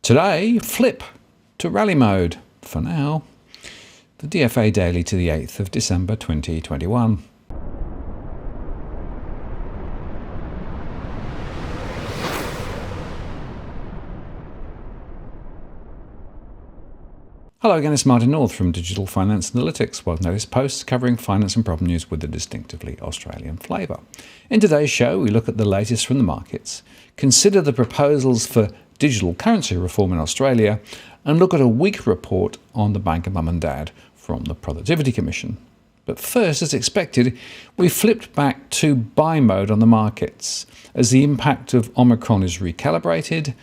Today, flip to rally mode for now. The DFA daily to the 8th of December 2021. Hello again, it's Martin North from Digital Finance Analytics, well-noticed posts covering finance and problem news with a distinctively Australian flavour. In today's show, we look at the latest from the markets, consider the proposals for digital currency reform in Australia, and look at a weak report on the Bank of Mum and Dad from the Productivity Commission. But first, as expected, we flipped back to buy mode on the markets as the impact of Omicron is recalibrated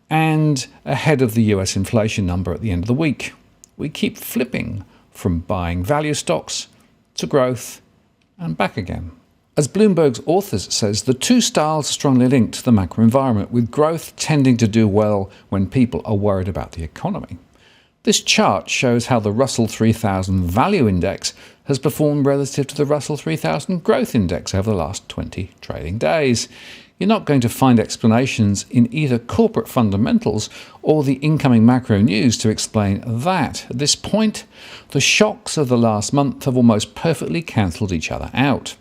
and ahead of the US inflation number at the end of the week. We keep flipping from buying value stocks to growth and back again. As Bloomberg's authors says, the two styles are strongly linked to the macro environment, with growth tending to do well when people are worried about the economy. This chart shows how the Russell 3000 Value Index has performed relative to the Russell 3000 Growth Index over the last 20 trading days. You're not going to find explanations in either corporate fundamentals or the incoming macro news to explain that. At this point, the shocks of the last month have almost perfectly cancelled each other out.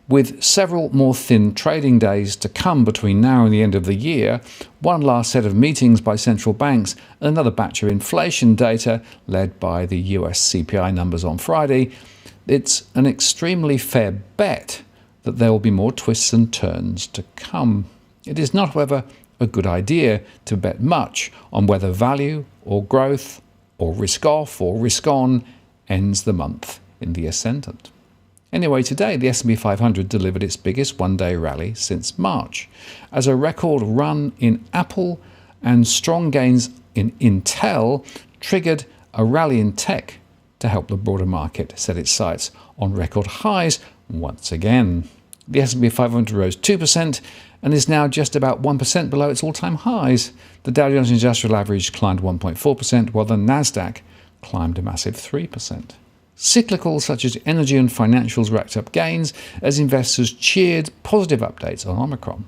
With several more thin trading days to come between now and the end of the year, one last set of meetings by central banks, and another batch of inflation data led by the US CPI numbers on Friday, it's an extremely fair bet that there will be more twists and turns to come. It is not, however, a good idea to bet much on whether value or growth or risk off or risk on ends the month in the ascendant. Anyway, today the S&P 500 delivered its biggest one-day rally since March, as a record run in Apple and strong gains in Intel triggered a rally in tech to help the broader market set its sights on record highs once again. The S&P 500 rose 2% and is now just about 1% below its all-time highs. The Dow Jones Industrial Average climbed 1.4%, while the Nasdaq climbed a massive 3%. Cyclicals such as energy and financials racked up gains as investors cheered positive updates on Omicron.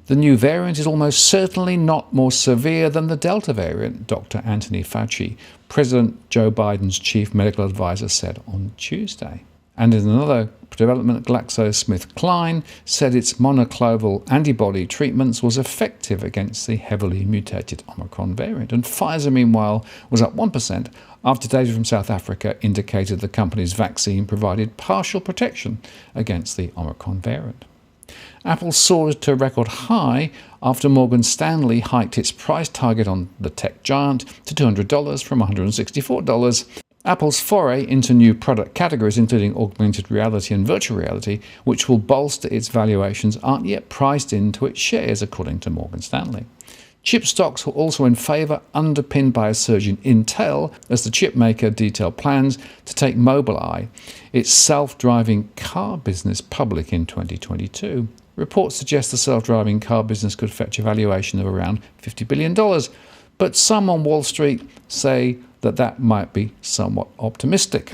The new variant is almost certainly not more severe than the Delta variant, Dr. Anthony Fauci, President Joe Biden's chief medical advisor, said on Tuesday. And in another development, GlaxoSmithKline said its monoclonal antibody treatments was effective against the heavily mutated Omicron variant. And Pfizer, meanwhile, was up 1% after data from South Africa indicated the company's vaccine provided partial protection against the Omicron variant. Apple soared to a record high after Morgan Stanley hiked its price target on the tech giant to $200 from $164. Apple's foray into new product categories, including augmented reality and virtual reality, which will bolster its valuations, aren't yet priced into its shares, according to Morgan Stanley. Chip stocks were also in favour, underpinned by a surge in Intel, as the chip maker detailed plans to take Mobileye, its self-driving car business, public in 2022. Reports suggest the self-driving car business could fetch a valuation of around $50 billion, but some on Wall Street say that might be somewhat optimistic.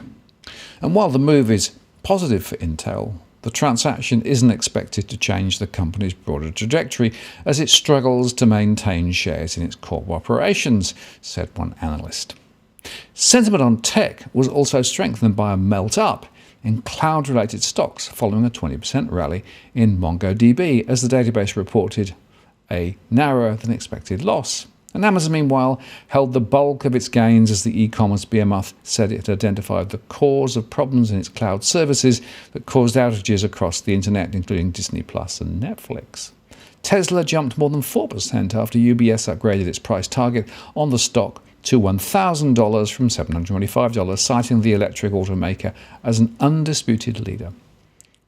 And while the move is positive for Intel, the transaction isn't expected to change the company's broader trajectory as it struggles to maintain shares in its core operations, said one analyst. Sentiment on tech was also strengthened by a melt-up in cloud-related stocks following a 20% rally in MongoDB as the database reported a narrower-than-expected loss. And Amazon, meanwhile, held the bulk of its gains as the e-commerce behemoth said it identified the cause of problems in its cloud services that caused outages across the internet, including Disney Plus and Netflix. Tesla jumped more than 4% after UBS upgraded its price target on the stock to $1,000 from $725, citing the electric automaker as an undisputed leader.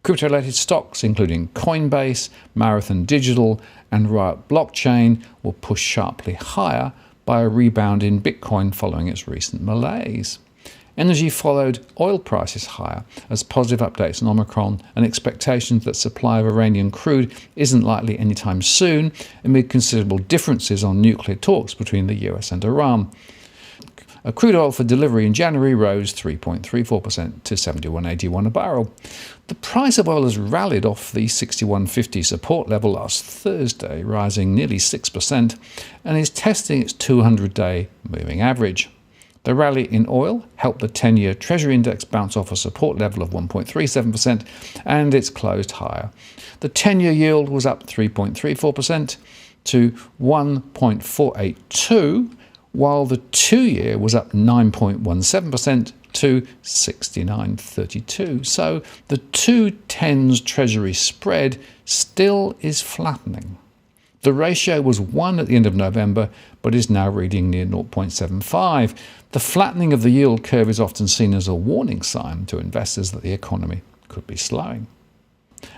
Crypto-related stocks, including Coinbase, Marathon Digital, and Riot Blockchain, were pushed sharply higher by a rebound in Bitcoin following its recent malaise. Energy followed oil prices higher as positive updates on Omicron and expectations that supply of Iranian crude isn't likely anytime soon, amid considerable differences on nuclear talks between the US and Iran. Crude oil for delivery in January rose 3.34% to $71.81 a barrel. The price of oil has rallied off the $61.50 support level last Thursday, rising nearly 6%, and is testing its 200-day moving average. The rally in oil helped the 10-year Treasury index bounce off a support level of 1.37%, and it's closed higher. The 10-year yield was up 3.34% to 1.482%, while the 2-year was up 9.17% to 69.32. So the 2-10s Treasury spread still is flattening. The ratio was 1 at the end of November, but is now reading near 0.75. The flattening of the yield curve is often seen as a warning sign to investors that the economy could be slowing.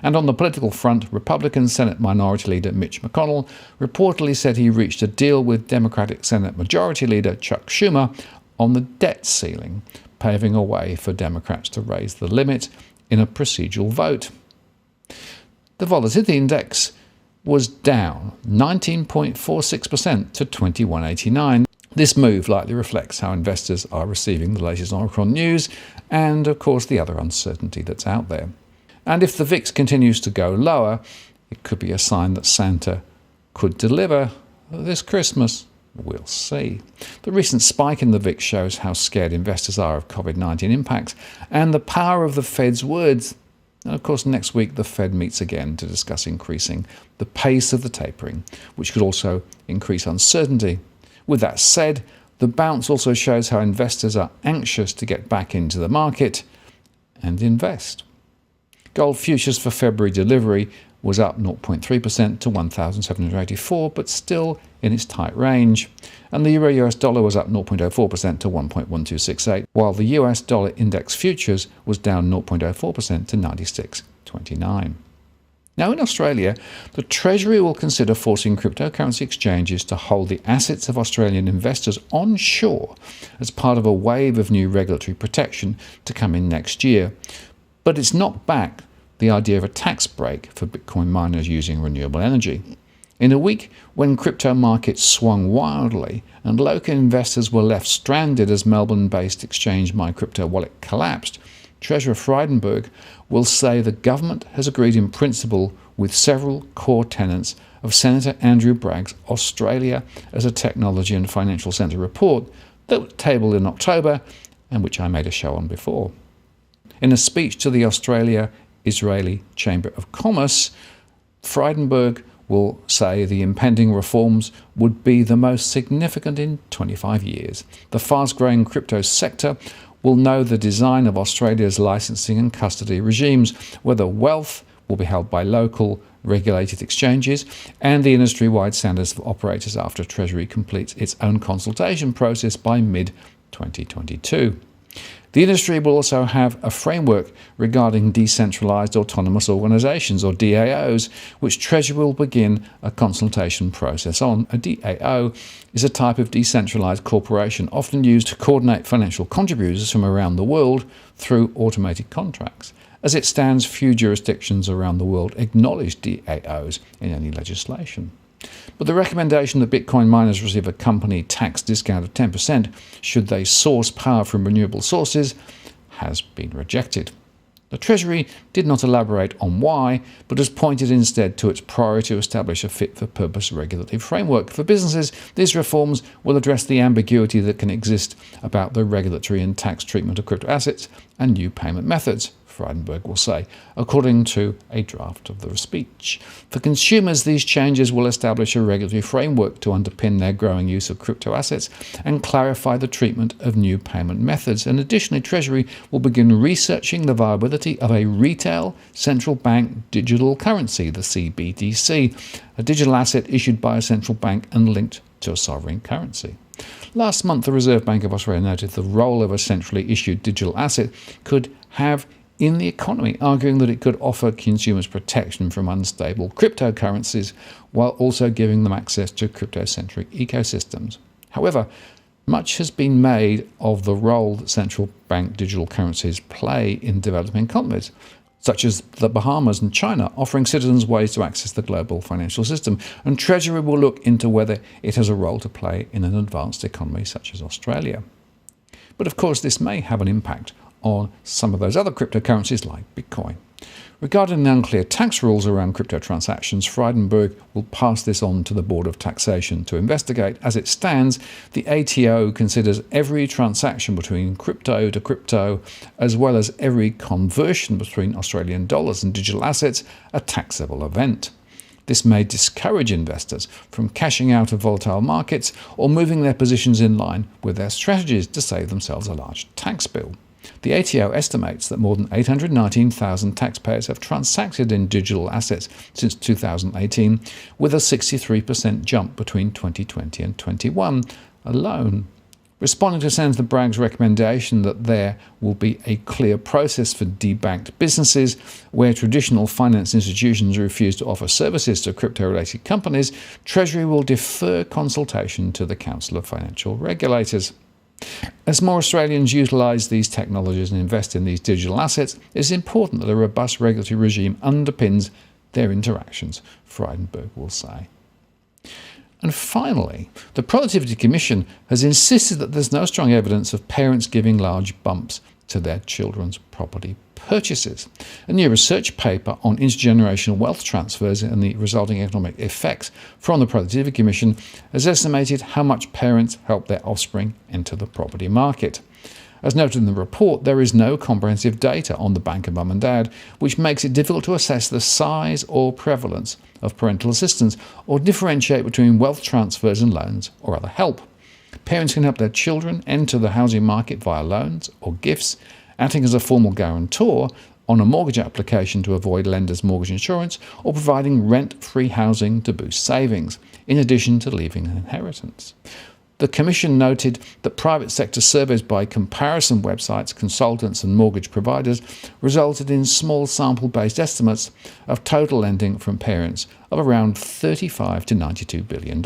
And on the political front, Republican Senate Minority Leader Mitch McConnell reportedly said he reached a deal with Democratic Senate Majority Leader Chuck Schumer on the debt ceiling, paving a way for Democrats to raise the limit in a procedural vote. The Volatility Index was down 19.46% to 2189. This move likely reflects how investors are receiving the latest Omicron news and, of course, the other uncertainty that's out there. And if the VIX continues to go lower, it could be a sign that Santa could deliver this Christmas. We'll see. The recent spike in the VIX shows how scared investors are of COVID-19 impacts and the power of the Fed's words. And of course, next week the Fed meets again to discuss increasing the pace of the tapering, which could also increase uncertainty. With that said, the bounce also shows how investors are anxious to get back into the market and invest. Gold futures for February delivery was up 0.3% to 1,784, but still in its tight range. And the euro-US dollar was up 0.04% to 1.1268, while the US dollar index futures was down 0.04% to 96.29. Now in Australia, the Treasury will consider forcing cryptocurrency exchanges to hold the assets of Australian investors onshore as part of a wave of new regulatory protection to come in next year. But it's knocked back the idea of a tax break for Bitcoin miners using renewable energy. In a week when crypto markets swung wildly and local investors were left stranded as Melbourne-based exchange MyCryptoWallet collapsed, Treasurer Frydenberg will say the government has agreed in principle with several core tenets of Senator Andrew Bragg's Australia as a Technology and Financial Centre report that was tabled in October and which I made a show on before. In a speech to the Australia-Israeli Chamber of Commerce, Frydenberg will say the impending reforms would be the most significant in 25 years. The fast-growing crypto sector will know the design of Australia's licensing and custody regimes, whether wealth will be held by local regulated exchanges and the industry-wide standards for operators after Treasury completes its own consultation process by mid-2022. The industry will also have a framework regarding decentralized autonomous organizations, or DAOs, which Treasury will begin a consultation process on. A DAO is a type of decentralized corporation often used to coordinate financial contributors from around the world through automated contracts. As it stands, few jurisdictions around the world acknowledge DAOs in any legislation. But the recommendation that Bitcoin miners receive a company tax discount of 10% should they source power from renewable sources has been rejected. The Treasury did not elaborate on why, but has pointed instead to its priority to establish a fit-for-purpose regulatory framework. For businesses, these reforms will address the ambiguity that can exist about the regulatory and tax treatment of crypto assets and new payment methods, Frydenberg will say, according to a draft of the speech. For consumers, these changes will establish a regulatory framework to underpin their growing use of crypto assets and clarify the treatment of new payment methods. And additionally, Treasury will begin researching the viability of a retail central bank digital currency, the CBDC, a digital asset issued by a central bank and linked to a sovereign currency. Last month, the Reserve Bank of Australia noted the role of a centrally issued digital asset could have in the economy, arguing that it could offer consumers protection from unstable cryptocurrencies while also giving them access to crypto-centric ecosystems. However, much has been made of the role that central bank digital currencies play in developing economies. such as the Bahamas and China, offering citizens ways to access the global financial system, and Treasury will look into whether it has a role to play in an advanced economy such as Australia. But of course, this may have an impact on some of those other cryptocurrencies like Bitcoin. Regarding the unclear tax rules around crypto transactions, Frydenberg will pass this on to the Board of Taxation to investigate. As it stands, the ATO considers every transaction between crypto to crypto, as well as every conversion between Australian dollars and digital assets, a taxable event. This may discourage investors from cashing out of volatile markets or moving their positions in line with their strategies to save themselves a large tax bill. The ATO estimates that more than 819,000 taxpayers have transacted in digital assets since 2018, with a 63% jump between 2020 and 21 alone. Responding to Senator Bragg's recommendation that there will be a clear process for debanked businesses where traditional finance institutions refuse to offer services to crypto-related companies, Treasury will defer consultation to the Council of Financial Regulators. As more Australians utilise these technologies and invest in these digital assets, it is important that a robust regulatory regime underpins their interactions, Frydenberg will say. And finally, the Productivity Commission has insisted that there's no strong evidence of parents giving large bumps to their children's property purchases. A new research paper on intergenerational wealth transfers and the resulting economic effects from the Productivity Commission has estimated how much parents help their offspring enter the property market. As noted in the report, there is no comprehensive data on the bank of mum and dad, which makes it difficult to assess the size or prevalence of parental assistance or differentiate between wealth transfers and loans or other help. Parents can help their children enter the housing market via loans or gifts, acting as a formal guarantor on a mortgage application to avoid lenders' mortgage insurance, or providing rent-free housing to boost savings, in addition to leaving an inheritance. The Commission noted that private sector surveys by comparison websites, consultants and mortgage providers resulted in small sample-based estimates of total lending from parents of around $35 to $92 billion.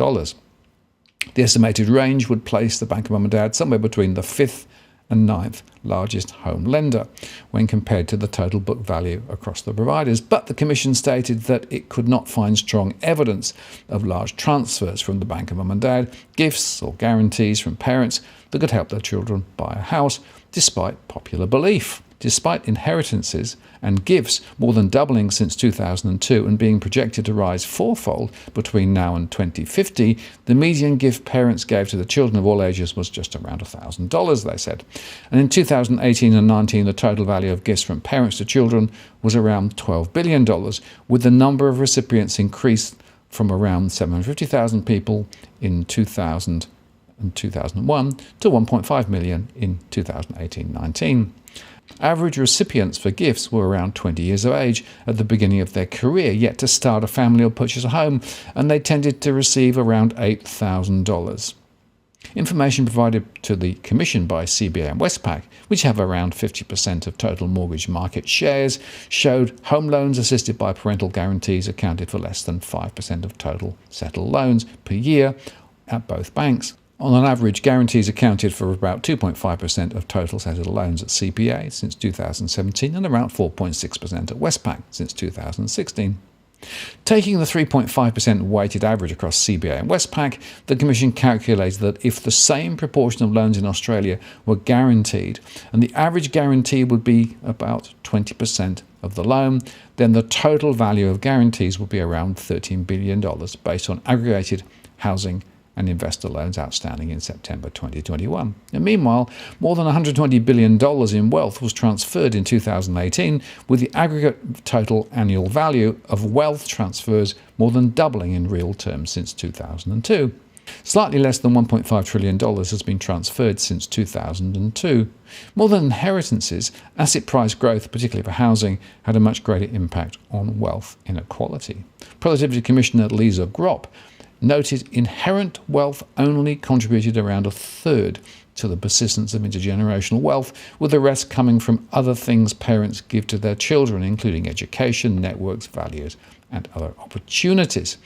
The estimated range would place the Bank of Mum and Dad somewhere between the 5th and 9th largest home lender when compared to the total book value across the providers, but the Commission stated that it could not find strong evidence of large transfers from the Bank of Mum and Dad, gifts or guarantees from parents that could help their children buy a house, despite popular belief. Despite inheritances and gifts more than doubling since 2002 and being projected to rise fourfold between now and 2050, the median gift parents gave to the children of all ages was just around $1,000, they said. And in 2018 and 19, the total value of gifts from parents to children was around $12 billion, with the number of recipients increased from around 750,000 people in 2000 and 2001 to 1.5 million in 2018-19. Average recipients for gifts were around 20 years of age at the beginning of their career, yet to start a family or purchase a home, and they tended to receive around $8,000. Information provided to the Commission by CBA and Westpac, which have around 50% of total mortgage market shares, showed home loans assisted by parental guarantees accounted for less than 5% of total settled loans per year at both banks. On an average, guarantees accounted for about 2.5% of total settled loans at CBA since 2017 and around 4.6% at Westpac since 2016. Taking the 3.5% weighted average across CBA and Westpac, the Commission calculated that if the same proportion of loans in Australia were guaranteed and the average guarantee would be about 20% of the loan, then the total value of guarantees would be around $13 billion based on aggregated housing and investor loans outstanding in September 2021. And meanwhile, more than $120 billion in wealth was transferred in 2018, with the aggregate total annual value of wealth transfers more than doubling in real terms since 2002. Slightly less than $1.5 trillion has been transferred since 2002. More than inheritances, asset price growth, particularly for housing, had a much greater impact on wealth inequality. Productivity Commissioner Lisa Gropp noted inherent wealth only contributed around a third to the persistence of intergenerational wealth, with the rest coming from other things parents give to their children, including education, networks, values, and other opportunities.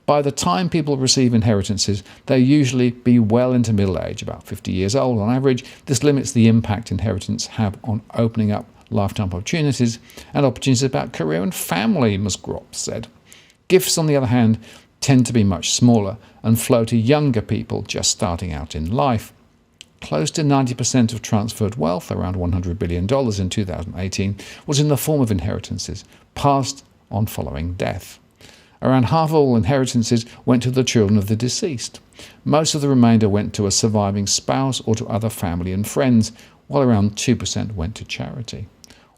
By the time people receive inheritances, they usually be well into middle age, about 50 years old on average. This limits the impact inheritance have on opening up lifetime opportunities and opportunities about career and family, Ms. Gropp said. Gifts, on the other hand, tend to be much smaller and flow to younger people just starting out in life. Close to 90% of transferred wealth, around $100 billion in 2018, was in the form of inheritances, passed on following death. Around half of all inheritances went to the children of the deceased. Most of the remainder went to a surviving spouse or to other family and friends, while around 2% went to charity.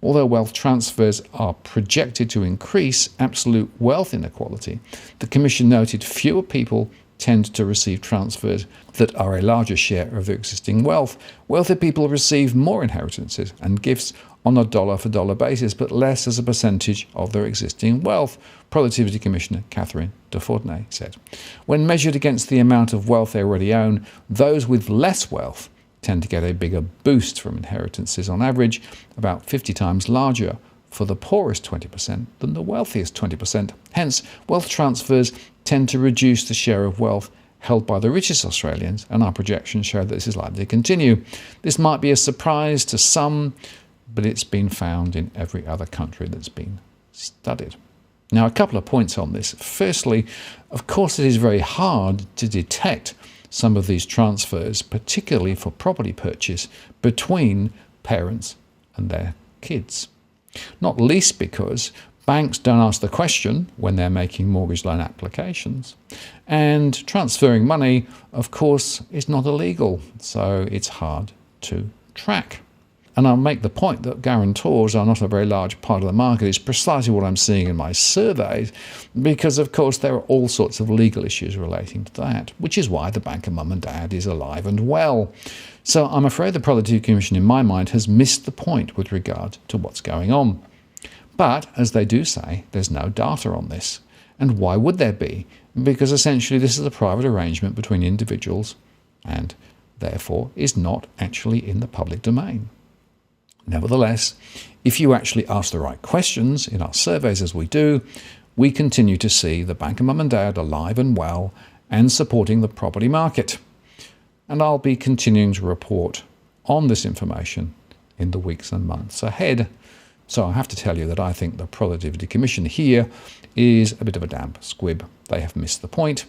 Although wealth transfers are projected to increase absolute wealth inequality, the Commission noted fewer people tend to receive transfers that are a larger share of their existing wealth. Wealthy people receive more inheritances and gifts on a dollar-for-dollar basis, but less as a percentage of their existing wealth, Productivity Commissioner Catherine Defournay said. When measured against the amount of wealth they already own, those with less wealth tend to get a bigger boost from inheritances, on average about 50 times larger for the poorest 20% than the wealthiest 20%. Hence, wealth transfers tend to reduce the share of wealth held by the richest Australians, and our projections show that this is likely to continue. This might be a surprise to some, but it's been found in every other country that's been studied. Now, a couple of points on this. Firstly, of course, it is very hard to detect some of these transfers, particularly for property purchase, between parents and their kids. Not least because banks don't ask the question when they're making mortgage loan applications. And transferring money, of course, is not illegal, so it's hard to track. And I'll make the point that guarantors are not a very large part of the market. It's precisely what I'm seeing in my surveys, because, of course, there are all sorts of legal issues relating to that, which is why the bank of mum and dad is alive and well. So I'm afraid the Productivity Commission, in my mind, has missed the point with regard to what's going on. But, as they do say, there's no data on this. And why would there be? Because essentially this is a private arrangement between individuals and, therefore, is not actually in the public domain. Nevertheless, if you actually ask the right questions in our surveys, as we do, we continue to see the bank of mum and dad alive and well and supporting the property market. And I'll be continuing to report on this information in the weeks and months ahead. So I have to tell you that I think the Productivity Commission here is a bit of a damp squib. They have missed the point.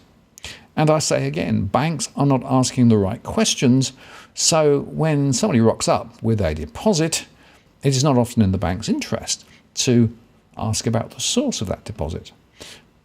And I say again, banks are not asking the right questions. So when somebody rocks up with a deposit, it is not often in the bank's interest to ask about the source of that deposit.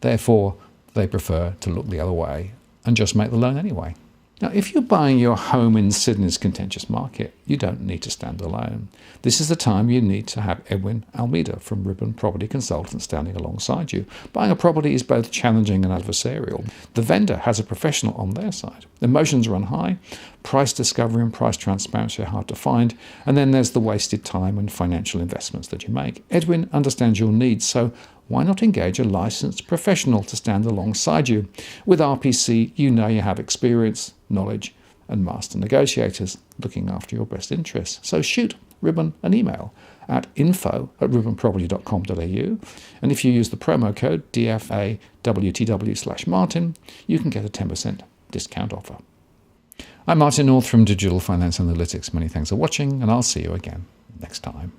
Therefore, they prefer to look the other way and just make the loan anyway. Now, if you're buying your home in Sydney's contentious market, you don't need to stand alone. This is the time you need to have Edwin Almeida from Ribbon Property Consultants standing alongside you. Buying a property is both challenging and adversarial. The vendor has a professional on their side. Emotions run high, price discovery and price transparency are hard to find, and then there's the wasted time and financial investments that you make. Edwin understands your needs, so why not engage a licensed professional to stand alongside you? With RPC, you know you have experience, knowledge, and master negotiators looking after your best interests. So shoot Ribbon an email at info@ribbonproperty.com.au, and if you use the promo code DFAWTW/Martin, you can get a 10% discount offer. I'm Martin North from Digital Finance Analytics. Many thanks for watching, and I'll see you again next time.